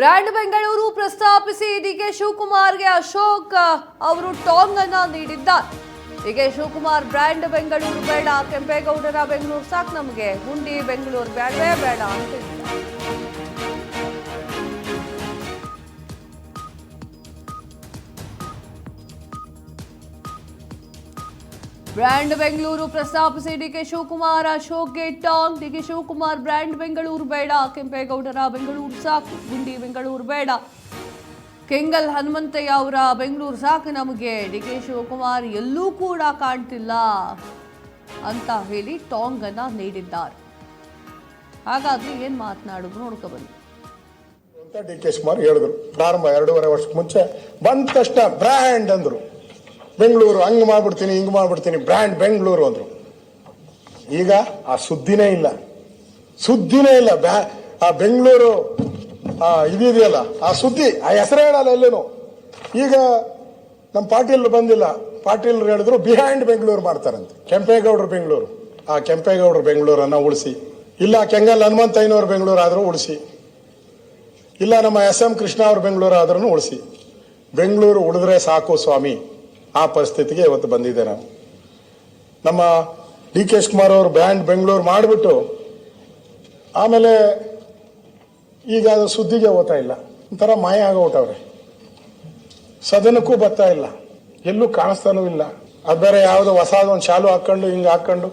Brand Bengaluru ಪ್ರಸ್ತಾಪಿಸಿ DK ಶಿವಕುಮಾರ್ಗೆ Ashok ಅವರು ಟಾಂಗ್ ಅನ್ನ ನೀಡಿದ್ದಾರೆ. ಡಿಕೆ ಶಿವಕುಮಾರ್ ಬ್ರ್ಯಾಂಡ್ ಬೆಂಗಳೂರು ಬೇಡ, ಕೆಂಪೇಗೌಡರ ಬೆಂಗಳೂರು ಸಾಕು, ನಮಗೆ ಗುಂಡಿ ಬೆಂಗಳೂರು ಬೇಡವೇ ಬೇಡ ಅಂತ ಹೇಳಿದ್ದಾರೆ. ಬ್ರ್ಯಾಂಡ್ ಬೆಂಗಳೂರು ಪ್ರಸ್ತಾಪಿಸಿ ಡಿಕೆ ಶಿವಕುಮಾರ್ ಅಶೋಕ್ಗೆ ಟಾಂಗ್. ಡಿಕೆ ಶಿವಕುಮಾರ್ ಬ್ರ್ಯಾಂಡ್ ಬೆಂಗಳೂರು ಬೇಡ, ಕೆಂಪೇಗೌಡರ ಬೆಂಗಳೂರು ಸಾಕು, ಗುಂಡಿ ಬೆಂಗಳೂರು ಬೇಡ, ಕೆಂಗಲ್ ಹನುಮಂತಯ್ಯ ಅವರ ಬೆಂಗಳೂರು ಸಾಕು ನಮಗೆ, ಡಿಕೆ ಶಿವಕುಮಾರ್ ಎಲ್ಲೂ ಕೂಡ ಕಾಣ್ತಿಲ್ಲ ಅಂತ ಹೇಳಿ ಟಾಂಗ್ ಅನ್ನ ನೀಡಿದ್ದಾರೆ. ಹಾಗಾದ್ರೆ ಏನ್ ಮಾತನಾಡಿದ್ರು ನೋಡ್ಕೊಬನ್ನಿ ಅಂತ ಡಿಕೆ ಶಿವಕುಮಾರ್ ಹೇಳಿದ್ರು. ಪ್ರಾರಂಭ 2.5 ವರ್ಷಕ್ಕೆ ಮುಂಚೆ ಬಂದ ತಕ್ಷಣ ಬ್ರ್ಯಾಂಡ್ ಅಂದ್ರು, ಬೆಂಗಳೂರು ಹಂಗ್ ಮಾಡ್ಬಿಡ್ತೀನಿ ಹಿಂಗ್ ಮಾಡ್ಬಿಡ್ತೀನಿ, ಬ್ರ್ಯಾಂಡ್ ಬೆಂಗಳೂರು ಅಂದ್ರು. ಈಗ ಆ ಸುದ್ದಿನೇ ಇಲ್ಲ. ಆ ಬೆಂಗಳೂರು ಇದೆಯಲ್ಲ ಆ ಸುದ್ದಿ, ಆ ಹೆಸರೇ ಹೇಳಲ್ಲ ಎಲ್ಲೇನು. ಈಗ ನಮ್ಮ ಪಾಟೀಲ್ ಬಂದಿಲ್ಲ, ಪಾಟೀಲ್ ಹೇಳಿದ್ರು ಬಿಹೈಂಡ್ ಬೆಂಗಳೂರು ಮಾಡ್ತಾರಂತೆ. ಕೆಂಪೇಗೌಡರು ಬೆಂಗಳೂರು, ಆ ಕೆಂಪೇಗೌಡರು ಬೆಂಗಳೂರನ್ನ ಉಳಿಸಿ, ಇಲ್ಲ ಕೆಂಗಲ್ ಹನುಮಂತಯ್ಯನವ್ರ ಬೆಂಗಳೂರು ಆದ್ರೂ ಉಳಿಸಿ, ಇಲ್ಲ ನಮ್ಮ SM ಕೃಷ್ಣ ಅವ್ರ ಬೆಂಗಳೂರು ಆದ್ರೂ ಉಳಿಸಿ. ಬೆಂಗಳೂರು ಉಳಿದ್ರೆ ಸಾಕು ಸ್ವಾಮಿ, ಆ ಪರಿಸ್ಥಿತಿಗೆ ಇವತ್ತು ಬಂದಿದೆ. ನಾವು ನಮ್ಮ DK ಶಿವಕುಮಾರ್ ಅವರು ಬ್ರ್ಯಾಂಡ್ ಬೆಂಗಳೂರು ಮಾಡಿಬಿಟ್ಟು ಆಮೇಲೆ ಈಗ ಅದು ಸುದ್ದಿಗೆ ಹೋಗ್ತಾ ಇಲ್ಲ, ಒಂಥರ ಮಾಯ ಆಗೋಟವ್ರೆ. ಸದನಕ್ಕೂ ಬರ್ತಾ ಇಲ್ಲ, ಎಲ್ಲೂ ಕಾಣಿಸ್ತಾನೂ ಇಲ್ಲ. ಅದು ಬೇರೆ ಯಾವುದೋ ಹೊಸದೊಂದು ಶಾಲು ಹಾಕೊಂಡು ಹಿಂಗೆ ಹಾಕೊಂಡು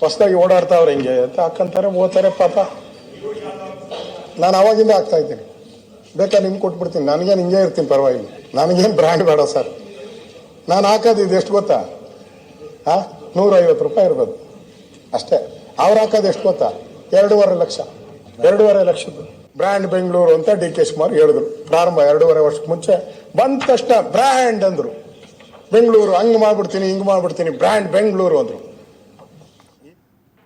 ಹೊಸದಾಗಿ ಓಡಾಡ್ತಾವ್ರೆ, ಹಿಂಗೆ ಅಂತ ಹಾಕಂತಾರೆ, ಓದ್ತಾರೆ ಪಾಪ. ನಾನು ಅವಾಗಿಂದ ಆಗ್ತಾ ಇದ್ದೀನಿ, ಬೇಕಾದ್ರೆ ನಿಮ್ಗೆ ಕೊಟ್ಬಿಡ್ತೀನಿ, ನನಗೇನು ಹಿಂಗೆ ಇರ್ತೀನಿ, ಪರವಾಗಿಲ್ಲ, ನನಗೇನು ಬ್ರ್ಯಾಂಡ್ ಬೇಡ ಸರ್. ನಾನು ಹಾಕೋದು ಇದು ಎಷ್ಟು ಗೊತ್ತಾ, 150 ರೂಪಾಯಿ ಇರ್ಬೋದು ಅಷ್ಟೇ. ಅವ್ರು ಹಾಕೋದು ಎಷ್ಟು ಗೊತ್ತಾ, 2.5 ಲಕ್ಷ. 2.5 ಲಕ್ಷದ್ದು ಬ್ರ್ಯಾಂಡ್ ಬೆಂಗಳೂರು ಅಂತ DK ಶಿವಕುಮಾರ್ ಹೇಳಿದ್ರು. ಪ್ರಾರಂಭ 2.5 ವರ್ಷಕ್ಕೆ ಮುಂಚೆ ಬಂದ ತಕ್ಷಣ ಬ್ರ್ಯಾಂಡ್ ಅಂದ್ರು, ಬೆಂಗಳೂರು ಹಂಗ್ ಮಾಡ್ಬಿಡ್ತೀನಿ ಹಿಂಗ್ ಮಾಡ್ಬಿಡ್ತೀನಿ, ಬ್ರ್ಯಾಂಡ್ ಬೆಂಗಳೂರು ಅಂದ್ರು.